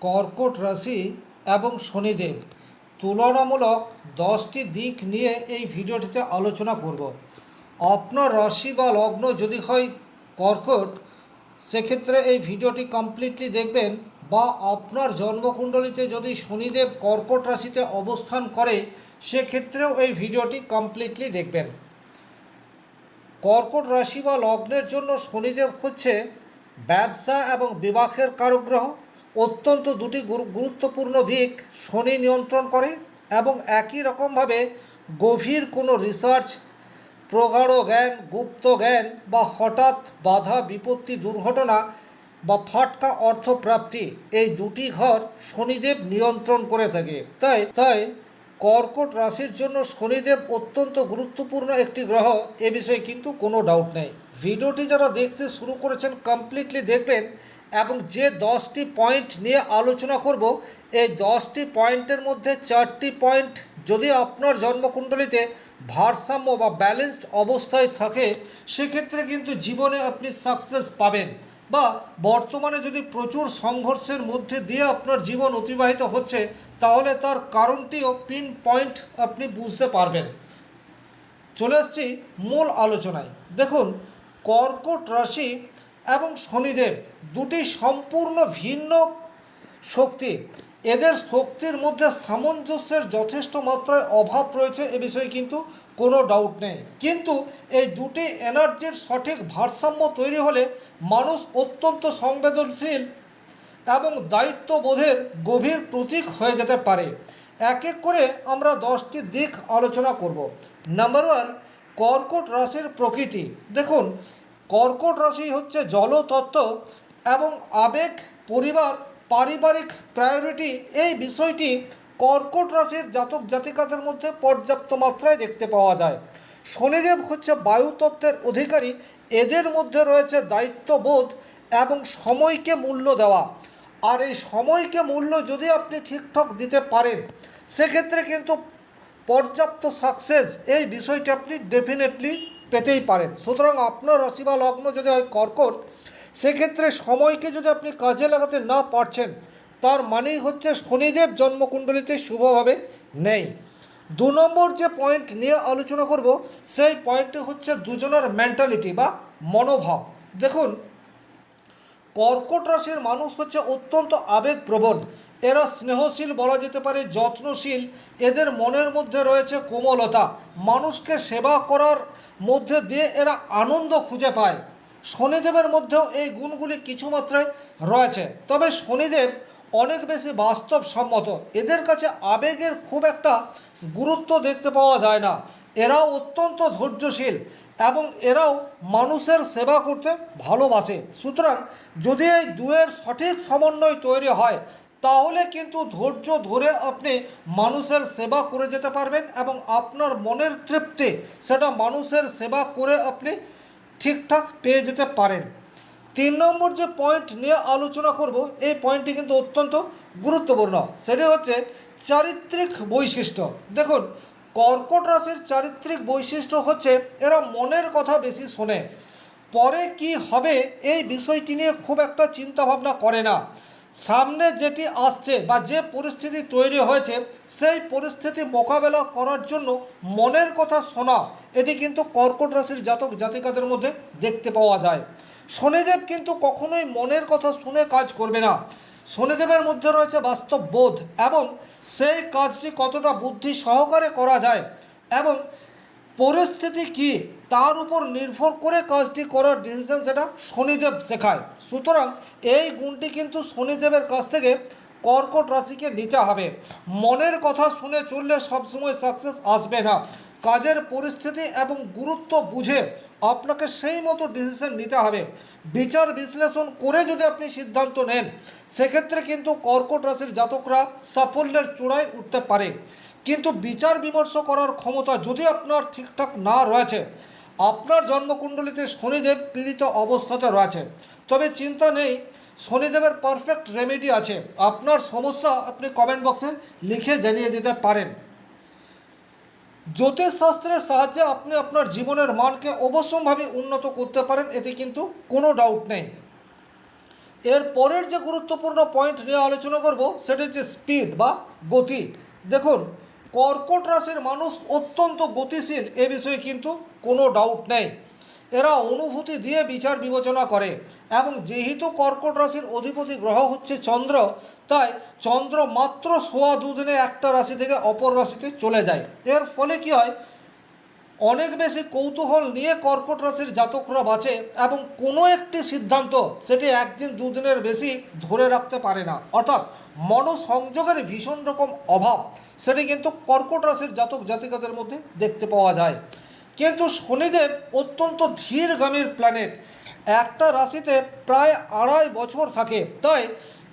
কর্কট রাশি এবং শনিদেব তুলনামূলক 10টি দিক নিয়ে এই ভিডিওটিতে আলোচনা করব। আপনার রাশি বা লগ্ন যদি হয় কর্কট, সেক্ষেত্রে এই ভিডিওটি কমপ্লিটলি দেখবেন, বা আপনার জন্মকুণ্ডলিতে যদি শনিদেব কর্কট রাশিতে অবস্থান করে সেক্ষেত্রেও এই ভিডিওটি কমপ্লিটলি দেখবেন। কর্কট রাশি বা লগ্নের জন্য শনিদেব হচ্ছে ব্যবসা এবং বিবাহের কারকগ্রহ। অত্যন্ত দুটি গুরুত্বপূর্ণ দিক শনি নিয়ন্ত্রণ করে, এবং একই রকমভাবে গভীর কোনো রিসার্চ, প্রগাঢ় জ্ঞান, গুপ্ত জ্ঞান বা হঠাৎ বাধা বিপত্তি, দুর্ঘটনা বা ফাটকা অর্থপ্রাপ্তি, এই দুটি ঘর শনিদেব নিয়ন্ত্রণ করে থাকে। তাই কর্কট রাশির জন্য শনিদেব অত্যন্ত গুরুত্বপূর্ণ একটি গ্রহ, এ বিষয়ে কিন্তু কোনো ডাউট নেই। ভিডিওটি যারা দেখতে শুরু করেছেন কমপ্লিটলি দেখবেন, এবং যে 10টি পয়েন্ট নিয়ে আলোচনা করব, এই 10টি পয়েন্টের মধ্যে 4টি পয়েন্ট যদি আপনার জন্মকুণ্ডলিতে ভারসাম্য বা ব্যালেন্সড অবস্থায় থাকে সেক্ষেত্রে কিন্তু জীবনে আপনি সাকসেস পাবেন, বা বর্তমানে যদি প্রচুর সংঘর্ষের মধ্যে দিয়ে আপনার জীবন অতিবাহিত হচ্ছে তাহলে তার কারণটিও পিন পয়েন্ট আপনি বুঝতে পারবেন। চলে আসছি মূল আলোচনায়। দেখুন, কর্কট রাশি এবং শনিদেব দুটি সম্পূর্ণ ভিন্ন শক্তি। এদের শক্তির মধ্যে সামঞ্জস্যের যথেষ্ট মাত্রায় অভাব রয়েছে, এ বিষয়ে কিন্তু কোনো ডাউট নেই। কিন্তু এই দুটি এনার্জির সঠিক ভারসাম্য তৈরি হলে মানুষ অত্যন্ত সংবেদনশীল এবং দায়িত্ববোধের গভীর প্রতীক হয়ে যেতে পারে। এক এক করে আমরা 10টি দিক আলোচনা করব। নাম্বার 1, কর্কট রাশির প্রকৃতি। দেখুন, কর্কট রাশি হচ্ছে জলতত্ত্ব এবং আবেগ, পরিবার, পারিবারিক প্রায়োরিটি, এই বিষয়টি কর্কট রাশির জাতক জাতিকাদের মধ্যে পর্যাপ্ত মাত্রায় দেখতে পাওয়া যায়। শনিদেব হচ্ছে বায়ুতত্ত্বের অধিকারী। এদের মধ্যে রয়েছে দায়িত্ববোধ এবং সময়কে মূল্য দেওয়া। আর এই সময়কে মূল্য যদি আপনি ঠিকঠাক দিতে পারেন সেক্ষেত্রে কিন্তু পর্যাপ্ত সাকসেস, এই বিষয়টি আপনি ডেফিনেটলি পেতেই পারেন। সুতরাং আপনার রাশি বা লগ্ন যদি হয় কর্কট, সেক্ষেত্রে সময়কে যদি আপনি কাজে লাগাতে না পারছেন তার মানেই হচ্ছে শনিদেব জন্মকুণ্ডলিতে শুভভাবে নেই। 2 নম্বর যে পয়েন্ট নিয়ে আলোচনা করব সেই পয়েন্টটি হচ্ছে দুজনের মেন্টালিটি বা মনোভাব। দেখুন, কর্কট রাশির মানুষ হচ্ছে অত্যন্ত আবেগপ্রবণ। এরা স্নেহশীল, বলা যেতে পারে যত্নশীল। এদের মনের মধ্যে রয়েছে কোমলতা। মানুষকে সেবা করার মধ্যে দিয়ে এরা আনন্দ খুঁজে পায়। শনিদেবের মধ্যেও এই গুণগুলি কিছু মাত্রায় রয়েছে, তবে শনিদেব অনেক বেশি বাস্তবসম্মত। এদের কাছে আবেগের খুব একটা গুরুত্ব দেখতে পাওয়া যায় না। এরাও অত্যন্ত ধৈর্যশীল এবং এরাও মানুষের সেবা করতে ভালোবাসে। সুতরাং যদি এই দুয়ের সঠিক সমন্বয় তৈরি হয় তাহলে কিন্তু ধৈর্য ধরে আপনি মানুষের সেবা করে যেতে পারবেন, এবং আপনার মনের তৃপ্তি সেটা মানুষের সেবা করে আপনি ঠিকঠাক পেয়ে যেতে পারেন। 3 নম্বর যে পয়েন্ট নিয়ে আলোচনা করব, এই পয়েন্টটি কিন্তু অত্যন্ত গুরুত্বপূর্ণ। সেটি হচ্ছে চারিত্রিক বৈশিষ্ট্য। দেখুন, কর্কট রাশির চারিত্রিক বৈশিষ্ট্য হচ্ছে এরা মনের কথা বেশি শোনে। পরে কি হবে এই বিষয়টি নিয়ে খুব একটা চিন্তাভাবনা করে না। সামনে যেটি আসছে বা যে পরিস্থিতি তৈরি হয়েছে সেই পরিস্থিতি মোকাবেলা করার জন্য মনের কথা শোনা, এটি কিন্তু কর্কট রাশির জাতক জাতিকাদের মধ্যে দেখতে পাওয়া যায়। শনিদেব কিন্তু কখনোই মনের কথা শুনে কাজ করবে না। শনিদেবের মধ্যে রয়েছে বাস্তব বোধ, এবং সেই কাজটি কতটা বুদ্ধি সহকারে করা যায় এবং পরিস্থিতি কি তার উপর নির্ভর করে কাজটি করার ডিসিশন সেটা শনিদেব শেখায়। সুতরাং এই গুণটি কিন্তু শনিদেবের কাছ থেকে কর্কট রাশিকে নিতে হবে। মনের কথা শুনে চললে সবসময় সাকসেস আসবে না। কাজের পরিস্থিতি এবং গুরুত্ব বুঝে আপনাকে সেই মতো ডিসিশন নিতে হবে। বিচার বিশ্লেষণ করে যদি আপনি সিদ্ধান্ত নেন সেক্ষেত্রে কিন্তু কর্কট রাশির জাতকরা সাফল্যের চূড়ায় উঠতে পারে। কিন্তু বিচার বিমর্শ করার ক্ষমতা যদি আপনার ঠিকঠাক না রয়েছে, আপনার জন্মকুণ্ডলিতে শনিদেব পীড়িত অবস্থাতে রয়েছে, তবে চিন্তা নেই, শনিদেবের পারফেক্ট রেমেডি আছে। আপনার সমস্যা আপনি কমেন্ট বক্সে লিখে জানিয়ে দিতে পারেন। জ্যোতিষশাস্ত্রের সাহায্যে আপনি আপনার জীবনের মানকে অবশ্যম্ভাবী উন্নত করতে পারেন, এতে কিন্তু কোনো ডাউট নেই। এর পরের যে গুরুত্বপূর্ণ পয়েন্ট নিয়ে আলোচনা করব সেটা হচ্ছে স্পিড বা গতি। দেখুন, কর্কট রাশির মানুষ অত্যন্ত গতিশীল, এ বিষয়ে কিন্তু কোনো ডাউট নেই। এরা অনুভূতি দিয়ে বিচার বিবেচনা করে, এবং যেহেতু কর্কট রাশির অধিপতি গ্রহ হচ্ছে চন্দ্র, তাই চন্দ্র মাত্র সোয়া দুদিনে একটা রাশি থেকে অপর রাশিতে চলে যায়। এর ফলে কি হয়, অনেক বেশি কৌতূহল নিয়ে কর্কট রাশির জাতকরা বাঁচে, এবং কোনো একটি সিদ্ধান্ত সেটি একদিন দুদিনের বেশি ধরে রাখতে পারে না। অর্থাৎ মনোসংযোগের ভীষণ রকম অভাব সেটি কিন্তু কর্কট রাশির জাতক জাতিকাদের মধ্যে দেখতে পাওয়া যায়। কিন্তু শনিদেব অত্যন্ত ধীরগামীর প্ল্যানেট, একটা রাশিতে প্রায় 2.5 বছর থাকে। তাই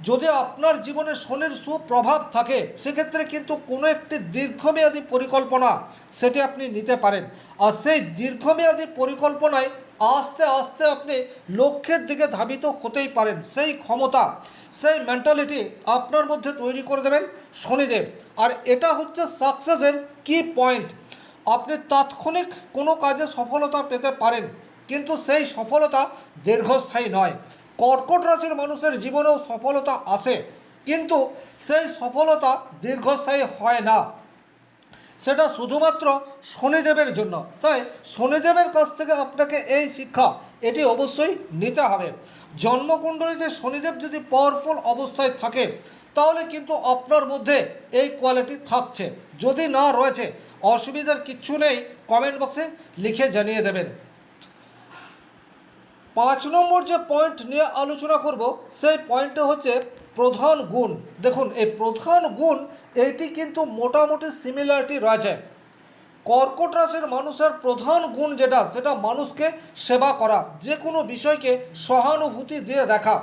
যদি আপনার জীবনে শনির সুপ্রভাব থাকে, সেক্ষেত্রে কিন্তু কোনো একটি দীর্ঘমেয়াদী পরিকল্পনা সেটি আপনি নিতে পারেন। আর সেই দীর্ঘমেয়াদী পরিকল্পনায় আস্তে আস্তে আপনি লক্ষ্যের দিকে ধাবিত হতেই পারেন। সেই ক্ষমতা, সেই মেন্টালিটি আপনার মধ্যে তৈরি করে দেবেন শনিদেব। আর এটা হচ্ছে সাকসেসের কি পয়েন্ট। আপনি তাৎক্ষণিক কোনো কাজে সফলতা পেতে পারেন, কিন্তু সেই সফলতা দীর্ঘস্থায়ী নয়। কর্কট রাশির মানুষের জীবনেও সফলতা আসে, কিন্তু সেই সফলতা দীর্ঘস্থায়ী হয় না। সেটা শুধুমাত্র শনিদেবের জন্য। তাই শনিদেবের কাছ থেকে আপনাকে এই শিক্ষা এটি অবশ্যই নিতে হবে। জন্মকুণ্ডলীতে শনিদেব যদি পাওয়ারফুল অবস্থায় থাকে, তাহলে কিন্তু আপনার মধ্যে এই কোয়ালিটি থাকছে। যদি না রয়েছে, অসুবিধার কিচ্ছু নেই, কমেন্ট বক্সে লিখে জানিয়ে দেবেন। 5 নম্বর যে পয়েন্ট নিয়ে আলোচনা করব, সেই পয়েন্টটা হচ্ছে প্রধান গুণ। দেখুন, এই প্রধান গুণ এইটি কিন্তু মোটামুটি সিমিলারিটি রয়েছে। কর্কট রাশির মানুষের প্রধান গুণ যেটা, সেটা মানুষকে সেবা করা, যে কোনো বিষয়কে সহানুভূতি দিয়ে দেখা,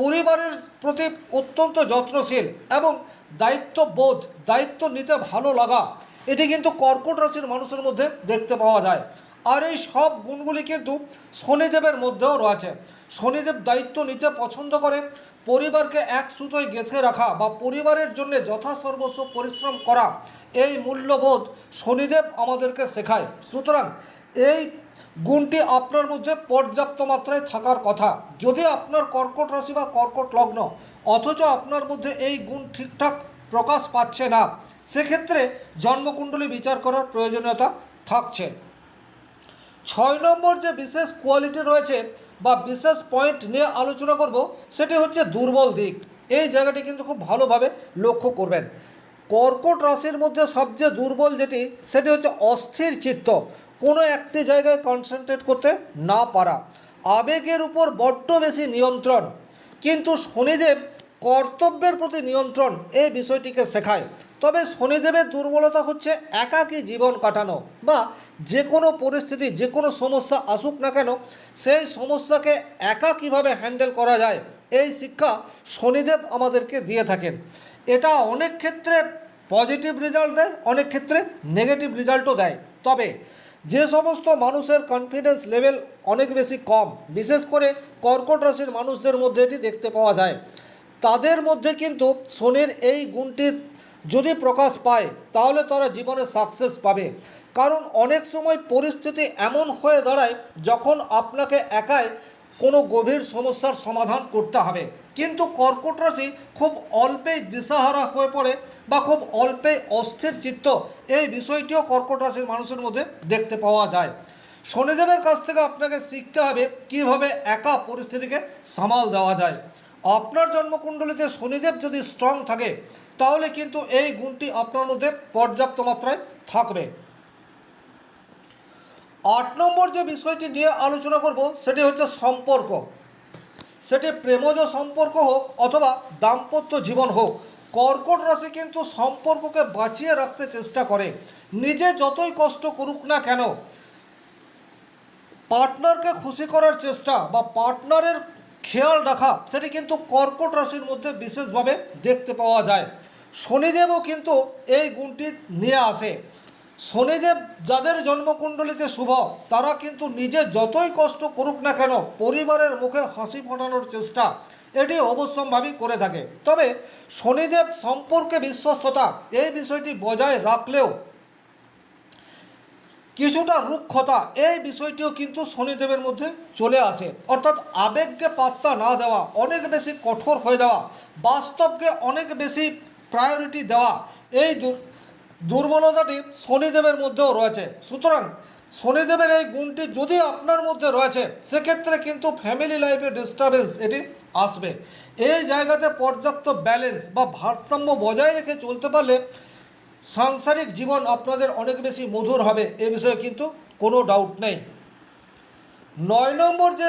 পরিবারের প্রতি অত্যন্ত যত্নশীল, এবং দায়িত্ববোধ, দায়িত্ব নিতে ভালো লাগা, এটি কিন্তু কর্কট রাশির মানুষের মধ্যে দেখতে পাওয়া যায়। আর এই সব গুণগুলি কিন্তু শনিদেবের মধ্যেও রয়েছে। শনিদেব দায়িত্ব নিতে পছন্দ করে, পরিবারকে এক সুতোয় গেঁথে রাখা বা পরিবারের জন্য যথাসর্বস্ব পরিশ্রম করা, এই মূল্যবোধ শনিদেব আমাদেরকে শেখায়। সুতরাং এই গুণটি আপনার মধ্যে পর্যাপ্ত মাত্রায় থাকার কথা। যদি আপনার কর্কট রাশি বা কর্কট লগ্ন, অথচ আপনার মধ্যে এই গুণ ঠিকঠাক প্রকাশ পাচ্ছে না, সেক্ষেত্রে জন্মকুণ্ডলী বিচার করার প্রয়োজনীয়তা থাকছে। 6 নম্বর যে বিশেষ কোয়ালিটি রয়েছে বা বিশেষ পয়েন্ট নিয়ে আলোচনা করব, সেটি হচ্ছে দুর্বল দিক। এই জায়গাটি কিন্তু খুব ভালোভাবে লক্ষ্য করবেন। কর্কট রাশির মধ্যে সবচেয়ে দুর্বল যেটি, সেটি হচ্ছে অস্থির চিত্ত, কোনো একটি জায়গায় কনসেন্ট্রেট করতে না পারা, আবেগের উপর বড্ড বেশি নিয়ন্ত্রণ। কিন্তু শনিদেব কর্তব্যের প্রতি নিয়ন্ত্রণ, এই বিষয়টিকে শেখায়। তবে শনিদেবের দুর্বলতা হচ্ছে একাকী জীবন কাটানো, বা যে কোনো পরিস্থিতি, যে কোনো সমস্যা আসুক না কেন, সেই সমস্যাকে একা কীভাবে হ্যান্ডেল করা যায়, এই শিক্ষা শনিদেব আমাদেরকে দিয়ে থাকেন। এটা অনেক ক্ষেত্রে পজিটিভ রেজাল্ট দেয়, অনেক ক্ষেত্রে নেগেটিভ রেজাল্টও দেয়। তবে যে সমস্ত মানুষের কনফিডেন্স লেভেল অনেক বেশি কম, বিশেষ করে কর্কট রাশির মানুষদের মধ্যে এটি দেখতে পাওয়া যায়, তাদের মধ্যে কিন্তু শনির এই গুণটির যদি প্রকাশ পায়, তাহলে তারা জীবনে সাকসেস পাবে। কারণ অনেক সময় পরিস্থিতি এমন হয়ে দাঁড়ায় যখন আপনাকে একাই কোনো গভীর সমস্যার সমাধান করতে হবে, কিন্তু কর্কট রাশি খুব অল্পেই দিশাহারা হয়ে পড়ে বা খুব অল্পেই অস্থির চিত্ত, এই বিষয়টিও কর্কট রাশির মানুষের মধ্যে দেখতে পাওয়া যায়। শনিদেবের কাছ থেকে আপনাকে শিখতে হবে কীভাবে একা পরিস্থিতিকে সামাল দেওয়া যায়। আপনার জন্মকুণ্ডলীতে শনিদেব যদি স্ট্রং থাকে, তাহলে কিন্তু এই গুণটি আপনার মধ্যে পর্যাপ্ত মাত্রায় থাকবে। 8 নম্বর যে বিষয়টি নিয়ে আলোচনা করব, সেটি হচ্ছে সম্পর্ক। সেটি প্রেমজ সম্পর্ক হোক অথবা দাম্পত্য জীবন হোক, কর্কট রাশি কিন্তু সম্পর্ককে বাঁচিয়ে রাখতে চেষ্টা করে। নিজে যতই কষ্ট করুক না কেন, পার্টনারকে খুশি করার চেষ্টা বা পার্টনারের খেয়াল রাখা, সেটি কিন্তু কর্কট রাশির মধ্যে বিশেষভাবে দেখতে পাওয়া যায়। শনিদেবও কিন্তু এই গুণটি নিয়ে আসে। শনিদেব যাদের জন্মকুণ্ডলীতে শুভ, তারা কিন্তু নিজে যতই কষ্ট করুক না কেন, পরিবারের মুখে হাসি ফোটানোর চেষ্টা এটি অবশ্যম্ভাবী করে থাকে। তবে শনিদেব সম্পর্কে বিশ্বস্ততা, এই বিষয়টি বজায় রাখলেও কিছুটা রুক্ষতা, এই বিষয়টিও কিন্তু শনিদেবের মধ্যে চলে আসে। অর্থাৎ আবেগকে পাত্তা না দেওয়া, অনেক বেশি কঠোর হয়ে যাওয়া, বাস্তবকে অনেক বেশি প্রায়োরিটি দেওয়া, এই দুর্বলতাটি শনিদেবের মধ্যেও রয়েছে। সুতরাং শনিদেবের এই গুণটি যদি আপনার মধ্যে রয়েছে, সেক্ষেত্রে কিন্তু ফ্যামিলি লাইফে ডিস্টারবেন্স এটি আসবে। এই জায়গাতে পর্যাপ্ত ব্যালেন্স বা ভারসাম্য বজায় রেখে চলতে পারলে সাংসারিক জীবন আপনাদের অনেক বেশি মধুর হবে, এ বিষয়ে কিন্তু কোনো ডাউট নেই। 9 নম্বর যে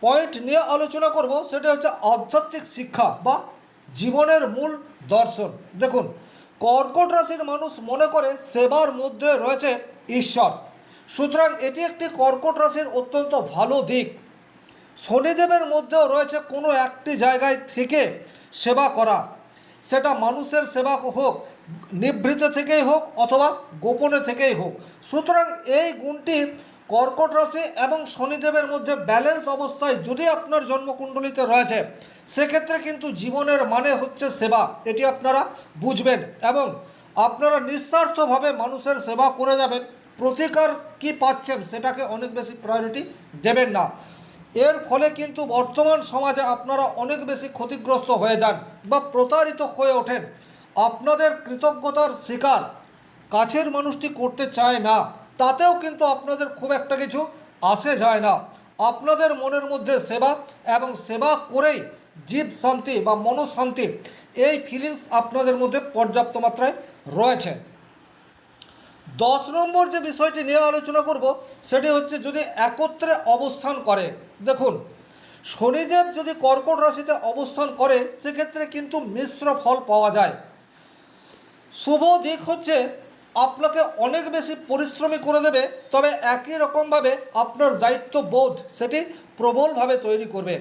পয়েন্ট নিয়ে আলোচনা করব সেটা হচ্ছে আধ্যাত্মিক শিক্ষা বা জীবনের মূল দর্শন। দেখুন, কর্কট রাশির মানুষ মনে করে সেবার মধ্যে রয়েছে ঈশ্বর। সুতরাং এটি একটি কর্কট রাশির অত্যন্ত ভালো দিক। শনিদেবের মধ্যেও রয়েছে কোনো একটি জায়গায় থেকে সেবা করা, সেটা মানুষের সেবা হোক, নিভৃত থেকেই হোক অথবা গোপনে থেকেই হোক। সুতরাং এই গুণটি কর্কট রাশি এবং শনিদেবের মধ্যে ব্যালেন্স অবস্থায় যদি আপনার জন্মকুণ্ডলিতে রয়েছে, সেক্ষেত্রে কিন্তু জীবনের মানে হচ্ছে সেবা, এটি আপনারা বুঝবেন এবং আপনারা নিঃস্বার্থভাবে মানুষের সেবা করে যাবেন। প্রতিকার কি পাচ্ছেন সেটাকে অনেক বেশি প্রায়োরিটি দেবেন না। এর ফলে কিন্তু বর্তমান সমাজে আপনারা অনেক বেশি ক্ষতিগ্রস্ত হয়ে যান বা প্রতারিত হয়ে ওঠেন। আপনাদের কৃতজ্ঞতার স্বীকার কাছের মানুষটি করতে চায় না, তাতেও কিন্তু আপনাদের খুব একটা কিছু আসে যায় না। আপনাদের মনের মধ্যে সেবা এবং সেবা করেই জীব শান্তি বা মনশান্তি, এই ফিলিংস আপনাদের মধ্যে পর্যাপ্ত মাত্রায় রয়েছে। 10 নম্বর যে বিষয়টি নিয়ে আলোচনা করব সেটি হচ্ছে যদি একত্রে অবস্থান করে। দেখুন, শনিদেব যদি কর্কট রাশিতে অবস্থান করে, সেক্ষেত্রে কিন্তু মিশ্র ফল পাওয়া যায়। শুভ দিক হচ্ছে আপনাকে অনেক বেশি পরিশ্রমী করে দেবে, তবে একই রকমভাবে আপনার দায়িত্ববোধ সেটি প্রবলভাবে তৈরি করবে।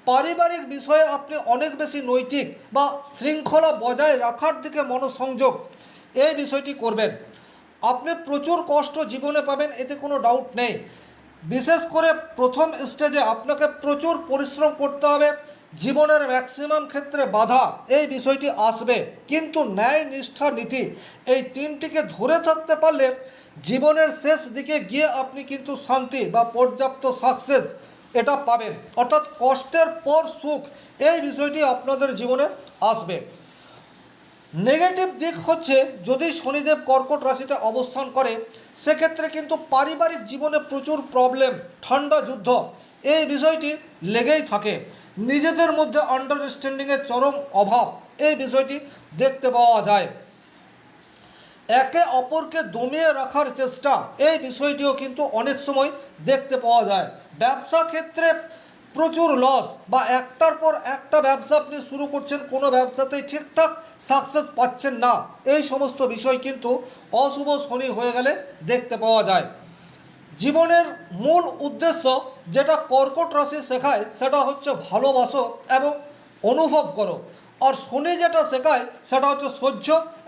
পারিবারিক বিষয়ে আপনি অনেক বেশি নৈতিক বা শৃঙ্খলা বজায় রাখার দিকে মনোসংযোগ এই বিষয়টি করবেন। আপনি প্রচুর কষ্ট জীবনে পাবেন, এতে কোনো ডাউট নেই। বিশেষ করে প্রথম স্টেজে আপনাকে প্রচুর পরিশ্রম করতে হবে, জীবনের ম্যাক্সিমাম ক্ষেত্রে বাধা এই বিষয়টি আসবে, কিন্তু ন্যায় নিষ্ঠা নীতি এই তিনটিকে ধরে থাকতে পারলে জীবনের শেষ দিকে গিয়ে আপনি কিন্তু শান্তি বা পর্যাপ্ত সাকসেস এটা পাবেন। অর্থাৎ কষ্টের পর সুখ, এই বিষয়টি আপনাদের জীবনে আসবে। নেগেটিভ দিক হচ্ছে যদি শনিদেব কর্কট রাশিতে অবস্থান করে, সেক্ষেত্রে কিন্তু পারিবারিক জীবনে প্রচুর প্রবলেম, ঠান্ডা যুদ্ধ এই বিষয়টি লেগেই থাকে। নিজেদের মধ্যে আন্ডারস্ট্যান্ডিংয়ের চরম অভাব এই বিষয়টি দেখতে পাওয়া যায়। একে অপরকে দমিয়ে রাখার চেষ্টা এই বিষয়টিও কিন্তু অনেক সময় দেখতে পাওয়া যায়। ব্যবসা ক্ষেত্রে প্রচুর লস বা একটার পর একটা ব্যবসা আপনি শুরু করছেন, কোনো ব্যবসাতেই ঠিকঠাক সাকসেস পাচ্ছেন না, এই সমস্ত বিষয় কিন্তু অশুভ শনি হয়ে গেলে দেখতে পাওয়া যায়। জীবনের মূল উদ্দেশ্য যেটা কর্কট রাশি শেখায় সেটা হচ্ছে ভালোবাসো এবং অনুভব করো, আর শনি যেটা শেখায় সেটা হচ্ছে সহ্য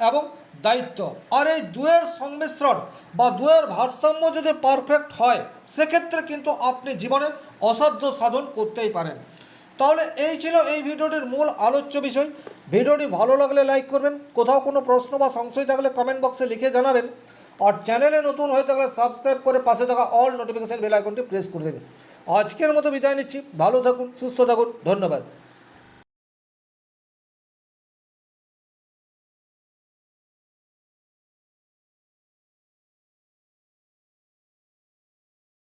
এবং দায়িত্ব। আর এই দুয়ের সংমিশ্রণ বা দুয়ের ভারসাম্য যদি পারফেক্ট হয়, সেক্ষেত্রে কিন্তু আপনি জীবনে অসাধ্য সাধন করতেই পারেন। তাহলে এই ছিল এই ভিডিওটির মূল আলোচ্য বিষয়। ভিডিওটি ভালো লাগলে লাইক করবেন, কোথাও কোনো প্রশ্ন বা সংশয় থাকলে কমেন্ট বক্সে লিখে জানাবেন, আর চ্যানেলে নতুন হয়ে থাকলে সাবস্ক্রাইব করে পাশে থাকা অল নোটিফিকেশান বেল আইকনটি প্রেস করে দেবেন। আজকের মতো বিদায় নিচ্ছি, ভালো থাকুন, সুস্থ থাকুন, ধন্যবাদ।